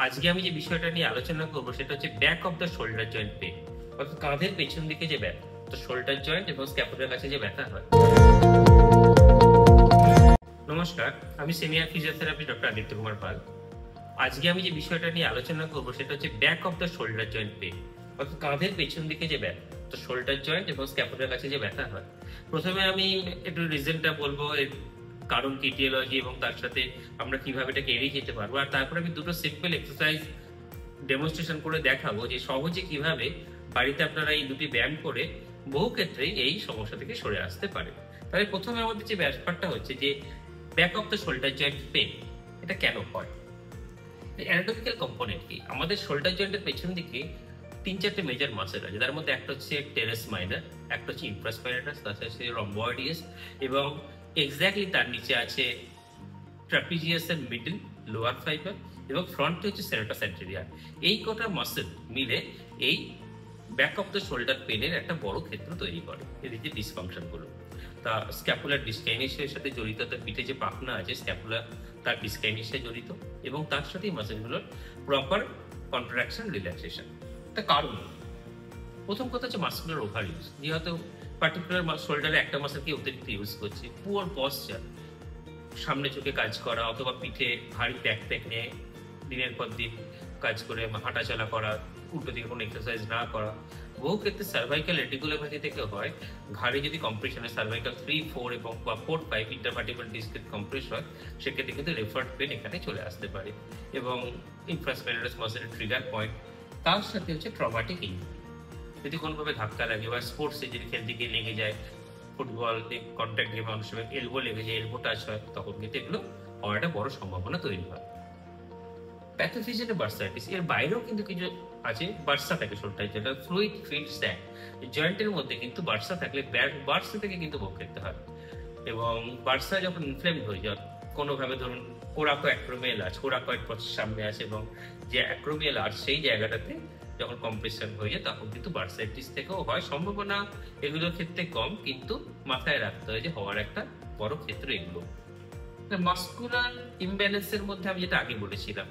আজকে আমি যে বিষয়টা নিয়ে আলোচনা করবো সেটা হচ্ছে back of the shoulder joint pain, অর্থাৎ কাঁধের পেছন দিকে যে ব্যথা, তো শোল্ডার জয়েন্ট এবং স্ক্যাপুলার কাছে যে ব্যথা হয়। নমস্কার, আমি senior physiotherapist doctor Aditya Kumar Pal. আজকে আমি যে বিষয়টা নিয়ে আলোচনা করবো সেটা হচ্ছে back of the shoulder joint pain, অর্থাৎ কাঁধের পেছন দিকে যে ব্যথা, তো শোল্ডার জয়েন্ট এবং স্ক্যাপুলার কাছে যে ব্যথা হয়। প্রথমে আমি একটু রিজনটা বলবো, এর কারণ কি, টিওলজি, এবং তার সাথে আমরা কিভাবে এটাকে এড়িয়ে যেতে পারবো। আর তারপরে আমি দুটো সিম্পল এক্সারসাইজ ডেমনস্ট্রেশন করে দেখাবো যে সহজে কিভাবে বাড়িতে আপনারা এই দুটি ব্যায়াম করে বহু ক্ষেত্রে এই সমস্যা থেকে সরে আসতে পারে। তাহলে প্রথমে আমাদের যে ব্যাপারটা হচ্ছে যে back of the shoulder joint pen, এটা কেন হয়? অ্যানাটমিক্যাল কম্পোনেন্ট কি? আমাদের শোল্ডার জয়েন্টের পেছন দিকে 3-4টে মেজর মাসেল আছে, যার মধ্যে একটা হচ্ছে টেরেস মাইনার, একটা হচ্ছে ইনফ্রাস্পাইনাটাস, তাছাড়া হচ্ছে রম্বয়েডিয়াস, এবং এক্স্যাক্টলি তার নিচে আছে ট্রাপিজিয়াসের মিডল লোয়ার ফাইবার, এবং ফ্রন্টে হচ্ছে সেরেটাস অ্যান্টেরিয়র। এই কটা মাসেল মিলে এই ব্যাক অফ দ্য শোল্ডার পেনের একটা বড় ক্ষেত্র তৈরি করে, এদের যে ডিসফাংশনগুলো। তা স্ক্যাপুলার ডিসকাইনেসিসের সাথে জড়িত, তার পিঠে যে পাখনা আছে স্ক্যাপুলার, তার ডিসকাইনেসিসে জড়িত, এবং তার সাথেই মাসেলগুলোর প্রপার কন্ট্রাকশন রিল্যাক্সেশন। তা কারণ, প্রথম কথা হচ্ছে মাসকুলার ওভার ইউজ। যেহেতু পার্টিকুলার শোল্ডারে একটা মাসেলকে অতিরিক্ত ইউজ করছি, পুয়ার পশ্চার, সামনে চোখে কাজ করা, অথবা পিঠে ভারী ব্যাকপ্যাক নিয়ে দিনের পর দিন কাজ করে হাঁটাচলা করা, উল্টো দিকে কোনো এক্সারসাইজ না করা, বহু ক্ষেত্রে সার্ভাইকাল রেটিকুলোপ্যাথি থেকে হয়। ঘাড়ে যদি কম্প্রেশনে সার্ভাইকাল 3, 4 এবং 4, 5 ইন্টারভার্টিব্রাল ডিস্কের কম্প্রেস হয়, সেক্ষেত্রে কিন্তু রেফার্ড পেন এখানে চলে আসতে পারে। এবং ইনফ্রাস্পাইনাটাস মাসেলের ট্রিগার পয়েন্ট, তার সাথে হচ্ছে ট্রমাটিক ইনজুরি, যদি কোনোভাবে ধাক্কা লাগে বা স্পোর্টসে যদি খেলতে গিয়ে লেগে যায়, ফুটবল কন্ট্যাক্ট গেমে অনেক সময় এলবো লেগে যায়, এলবো টাচ হয়, তখন কিন্তু এগুলো হওয়ার একটা বড় সম্ভাবনা তৈরি হয়। প্যাথোফিজিয়ান বার্সাইটিস, এর বাইরেও কিন্তু কিছু আছে। বার্সা থাকে শোল্ডার, যেটা ফ্লুইড ফিল্ড স্যাক, জয়েন্টের মধ্যে কিন্তু বার্সা থাকলে বার্সা থেকে কিন্তু ভোগ খেতে হয়। এবং বার্সা যখন ইনফ্লেমড হয়ে যায় কোনোভাবে, ধরুন coraco acromial arch, coracoid process সামনে আছে, এবং যে অ্যাক্রোমিয়াল আর্চ সেই জায়গাটাতে যখন কম্প্রেশন হয়ে যায়, তখন কিন্তু বার্সাইটিস থেকেও হয়। সম্ভাবনা এগুলোর ক্ষেত্রে কম, কিন্তু মাথায় রাখতে হয় যে হওয়ার একটা বড় ক্ষেত্র এগুলো। মাস্কুলার ইমব্যালেন্সের মধ্যে আমি যেটা আগে বলেছিলাম,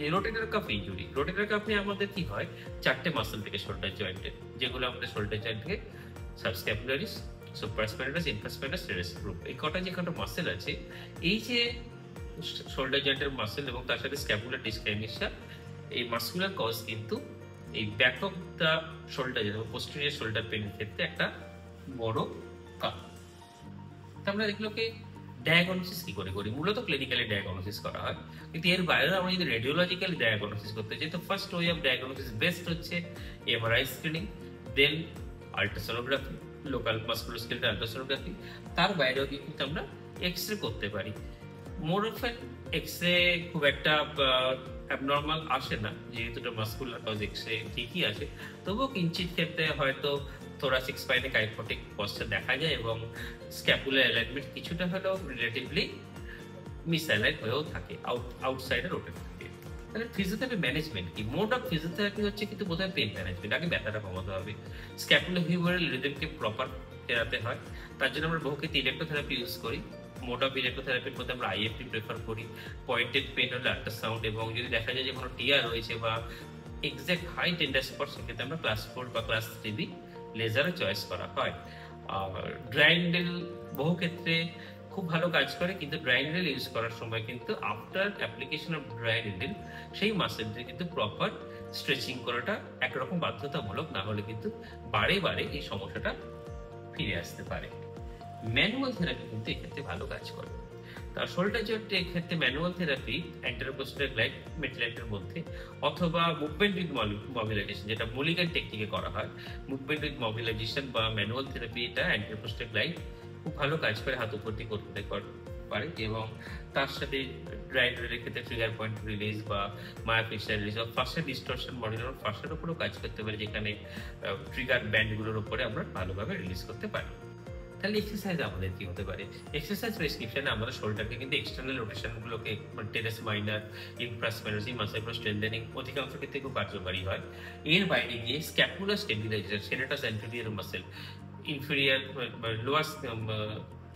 এই rotator cuff injury. Rotator cafe আমাদের কি হয়, 4টে মাসল থেকে শোল্ডার জয়েন্টে, যেগুলো আমাদের শোল্ডার জয়েন্টকে subscapularis, supraspinatus, infraspinatus, teres group, এই কটা যে কটা মাসেল আছে, এই যে শোল্ডার জয়েন্টের মাসেল এবং তার সাথে স্ক্যাপুলার ডিসকাইনেসিয়া, এই মাস্কুলার কজ কিন্তু এই ব্যাক অফ দ্য শোল্ডার এবং পোস্টেরিয়র শোল্ডার পেনের ক্ষেত্রে একটা বড় কারণ। আমরা এগুলোকে ডায়াগনোসিস কি করে করি? মূলত ক্লিনিক্যালি ডায়াগনোসিস করা হয়, কিন্তু এর বাইরে আমরা যদি রেডিওলজিক্যালি ডায়াগনোসিস করতে চাই, তো first way of diagnosis best হচ্ছে এমআরআই স্ক্রিনিং, দেন আল্ট্রাসোনোগ্রাফি, লোকাল মাস্কুলোস্কেলেটাল আল্ট্রাসোনোগ্রাফি। তার বাইরেও কিন্তু আমরা এক্স-রে করতে পারি। মোর অফেন এক্স-রে খুব একটা অ্যাবনর্মাল আসে না, যেহেতু এটা মাস্কুলার কজ, এক্স-রে ঠিকই আছে। তবুও কিঞ্চিত ক্ষেত্রে হয়তো থোরাসিক স্পাইনে কাইফোটিক পশ্চার দেখা যায়, এবং স্ক্যাপুলার অ্যালাইনমেন্ট কিছুটা হলেও রিলেটিভলি মিসঅ্যালাইন হয়েও থাকে, আউটসাইডে রোটেট থাকে। তাহলে ফিজিওথেরাপি ম্যানেজমেন্ট কি? মোড অফ ফিজিওথেরাপি হচ্ছে কিন্তু প্রথমে পেন ম্যানেজমেন্ট, আগে ব্যথাটা কমাতে হবে। স্ক্যাপুলার হিউমেরাল রিদমকে প্রপার ফেরাতে হয়, তার জন্য আমরা বহু ক্ষেত্রে ইলেকট্রোথেরাপি ইউজ করি। মোড অফ ইলেকট্রোথেরাপির মধ্যে আমরা আইএফটি প্রেফার করি। পয়েন্টেড পেন হলে আল্ট্রাসাউন্ড, এবং যদি দেখা যায় যে কোনো টিআর রয়েছে বা এক্সাক্ট হাই টেন্ডার স্পট, সেক্ষেত্রে আমরা ক্লাস 4 বা ক্লাস 3 লেজারে চয়েস করা হয়। আর ড্রাই নিডল বহু ক্ষেত্রে খুব ভালো কাজ করে, কিন্তু ড্রাই নিডল ইউজ করার সময় কিন্তু after application of dry needle সেই মাসেলদের কিন্তু প্রপার স্ট্রেচিং করাটা একরকম বাধ্যতামূলক, না হলে কিন্তু বারে বারে এই সমস্যাটা ফিরে আসতে পারে। ম্যানুয়াল থেরাপি কিন্তু এক্ষেত্রে ভালো কাজ করে। তার শোল্ডার জয়েন্টে এক্ষেত্রে ম্যানুয়াল থেরাপি অ্যান্টেরোপোস্টেরিয়র গ্লাইড মেটলাইটের মধ্যে, অথবা মুভমেন্ট উইথ মবিলাইজেশন, যেটা মলিগান টেকনিকে করা হয়। মুভমেন্ট উইথ মবিলাইজেশন বা ম্যানুয়াল থেরাপি, এটা অ্যান্টেরোপোস্টেরিয়র গ্লাইড খুব ভালো কাজ করে, হাত উপরটি করতে পারে। এবং তার সাথে ড্রাইভারের ক্ষেত্রে ট্রিগার পয়েন্ট রিলিজ বা মায়োফেশিয়াল রিলিজ বা ফাস্টার ডিস্টরশন, মডিউলার ফাস্টার উপরেও কাজ করতে পারে, যেখানে ট্রিগার ব্যান্ডগুলোর উপরে আমরা ভালোভাবে রিলিজ করতে পারি। তাহলে এক্সারসাইজ আমাদের কি হতে পারে? এক্সারসাইজ প্রেসক্রিপশনে আমরা শোল্ডারকে কিন্তু এক্সটার্নাল রোটেশনগুলোকে, teres minor, infraspinatus, muscle strengthening অধিকাংশ ক্ষেত্রে খুব কার্যকারী হয়। এর বাইরে গিয়ে scapular stabilisation, serratus anterior muscle, inferior lower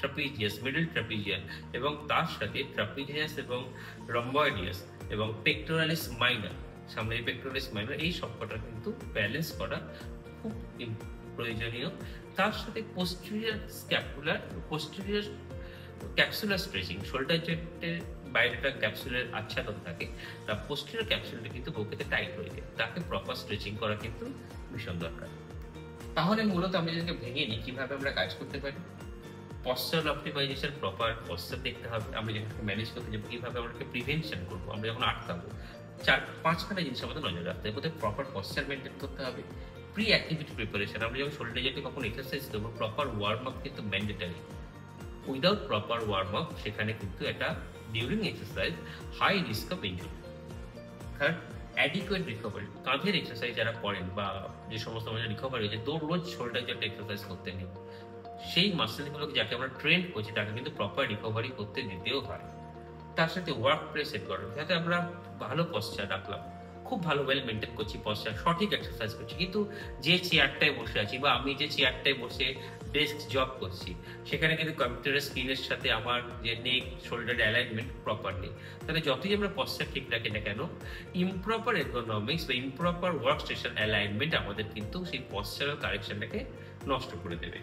trapezius, middle trapezius, এবং তার সাথে ট্রাপিজিয়াস এবং রম্বয়েডিয়াস, এবং পেক্টোরালিস মাইনর, সামনের পেক্টোরালিস মাইনর, এই সবকটা কিন্তু ব্যালেন্স করা খুব প্রয়োজনীয়। তার সাথে posterior scapular, posterior capsular stretching, shoulder জয়েন্টের বাইরেটা ক্যাপসুলের আচ্ছাদন থাকে, তার পোস্টেরিয়র ক্যাপসুলটা কিন্তু বুকেতে টাইট হয়ে যায়, তাকে প্রপার স্ট্রেচিং করা কিন্তু ভীষণ দরকার। তাহলে মূলত আমি যদি ভেঙে নিই কিভাবে আমরা কাজ করতে পারি। পশ্চার অপটিমাইজেশন, প্রপার পশ্চার দেখতে হবে। আমরা যখন ম্যানেজ করতে যাবো কিভাবে আমরা প্রিভেনশন করবো, আমরা যখন আটকাবো, 4-5খানা জিনিস আমাদের নজর রাখতে হবে। প্রথমে প্রপার পশ্চার মেনটেন করতে হবে। প্রি অ্যাক্টিভিটি প্রিপারেশন, আমরা যখন শোল্ডার জয়েন্টে কখন এক্সারসাইজ করবো, প্রপার ওয়ার্ম আপ কিন্তু mandatory. Without proper warm up সেখানে কিন্তু একটা during exercise high risk of injury. কারণ অ্যাডিকুয়েট রিকভারি, কাঁধের এক্সারসাইজ যারা করেন বা যে সমস্ত মানুষের রিকভারি হয়েছে, রোজ শোল্ডার জয়েন্ট এক্সারসাইজ করতে নেই, সেই মাসেলগুলোকে যাকে আমরা ট্রেন করছি তাকে কিন্তু প্রপার রিকভারি করতে দিতেও হয়। তার সাথে ওয়ার্ক প্লেস সেট করা, যাতে আমরা ভালো পশ্চার রাখলাম, খুব ভালো ওয়েল মেনটেন করছি পশ্চার, সঠিক এক্সারসাইজ করছি, কিন্তু যে চেয়ারটায় বসে আছি বা আমি যে চেয়ারটায় বসে ডেস্ক জব করছি সেখানে কিন্তু কম্পিউটারের স্ক্রিনের সাথে আমার যে নেক শোল্ডার অ্যালাইনমেন্ট প্রপার নেই। তাহলে যতই আমরা পশ্চার ঠিক রাখি না কেন, ইমপ্রপার এরগোনমিক্স বা ইমপ্রপার ওয়ার্ক স্টেশন অ্যালাইনমেন্ট আমাদের কিন্তু সেই পশ্চারাল কারেকশনটাকে নষ্ট করে দেবে।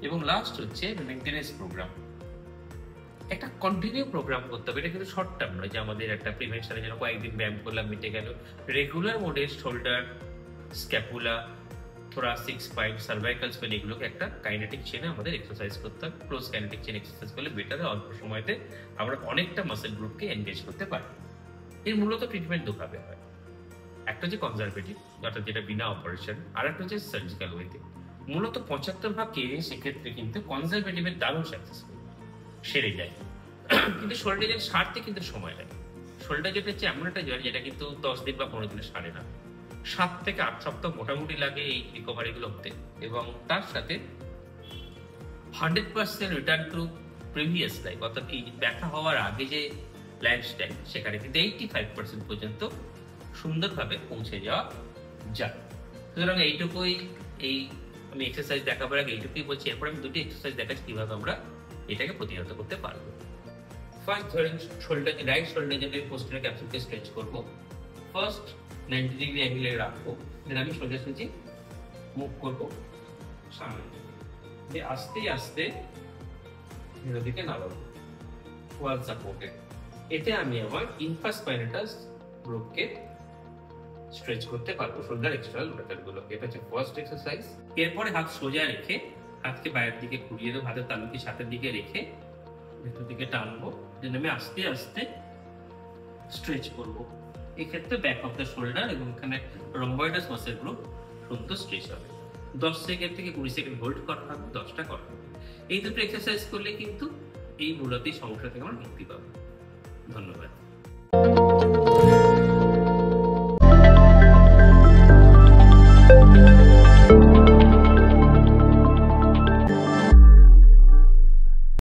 এবং লাস্ট হচ্ছে মেনটেনেন্স প্রোগ্রাম, একটা কন্টিনিউ প্রোগ্রাম করতে হবে। এটা কিন্তু শর্ট টার্ম নয় যে আমাদের একটা প্রিভেনশনের জন্য কয়েকদিন ব্যায়াম করলাম মিটে গেল। রেগুলার মোডে shoulder, scapula, thoracic spine, cervical spine, এগুলোকে একটা কাইনেটিক চেনে আমাদের এক্সারসাইজ করতে হবে। ক্লোজ কাইনেটিক চেন এক্সারসাইজ করলে বেটার, অল্প সময়তে আমরা অনেকটা মাসেল গ্রুপকে এনগেজ করতে পারি। এর মূলত ট্রিটমেন্ট দুভাবে হয়, একটা হচ্ছে কনজারভেটিভ অর্থাৎ যেটা বিনা অপারেশন, আর একটা হচ্ছে সার্জিক্যাল ওয়েতে। মূলত 75 কেস সেক্ষেত্রে কিন্তু কনজারভেটিভের দারুণ সাকসেসফুল, সেরে যায়। কিন্তু শোল্ডার জয়েন্ট সারতে কিন্তু সময় লাগে। শোল্ডার জয়েন্ট হচ্ছে এমন একটা জয়েন্ট যেটা কিন্তু 10 দিন বা 15 দিনে সারে না, 7 থেকে 8 সপ্তাহ মোটামুটি লাগে এই রিকভারি গুলো হতে। এবং তার সাথে 100% রিটার্ন টু প্রিভিয়াস লাইফ, অর্থাৎ এই ব্যথা হওয়ার আগে যে লাইফস্টাইল, সেখানে কিন্তু 85% পর্যন্ত সুন্দরভাবে পৌঁছে যাওয়া যায়। সুতরাং এইটুকুই, এই আমি এক্সারসাইজ দেখাবার আগে এইটুকুই বলছি। এরপর আমি দুটি এক্সারসাইজ দেখাচ্ছি কিভাবে আমরা এটাকে প্রতিহত করতে পারবো। ফার্স্ট ধরেন শোল্ডার, রাইট শোল্ডার জন্য পোস্টেরিয়র ক্যাপসুলকে স্ট্রেচ করব। ফার্স্ট 90 ডিগ্রি অ্যাঙ্গেলে রাখবো, দেন আমি সোজা সোজি মুভ করব সামনে, যে আস্তে আস্তে ভিতর দিকে নামাবো ওয়াল সাপোর্টে। এতে আমি আমার ইনফ্রাস্পাইনাটাস গ্রুপকে স্ট্রেচ করতে পারবো, শোল্ডার এক্সটার্নাল রোটেটর গুলো। এটা হচ্ছে ফার্স্ট এক্সারসাইজ। এরপরে হাত সোজা রেখে হাতকে বাইরের দিকে ঘুরিয়ে দেবো, হাতের তালুকে সাথের দিকে রেখে ভেতর দিকে টানবো, দেন আমি আস্তে আস্তে স্ট্রেচ করবো। এক্ষেত্রে ব্যাক অফ দ্য শোল্ডার এবং এখানে রম্বয়েডাস মাসেল গ্রুপ দ্রুত স্ট্রেচ হবে। 10 সেকেন্ড থেকে 20 সেকেন্ড হোল্ড করা হবে, 10টা করা হবে। এই দুটো এক্সারসাইজ করলে কিন্তু এই মূলত সমস্যা থেকে আমরা মুক্তি পাবো। ধন্যবাদ।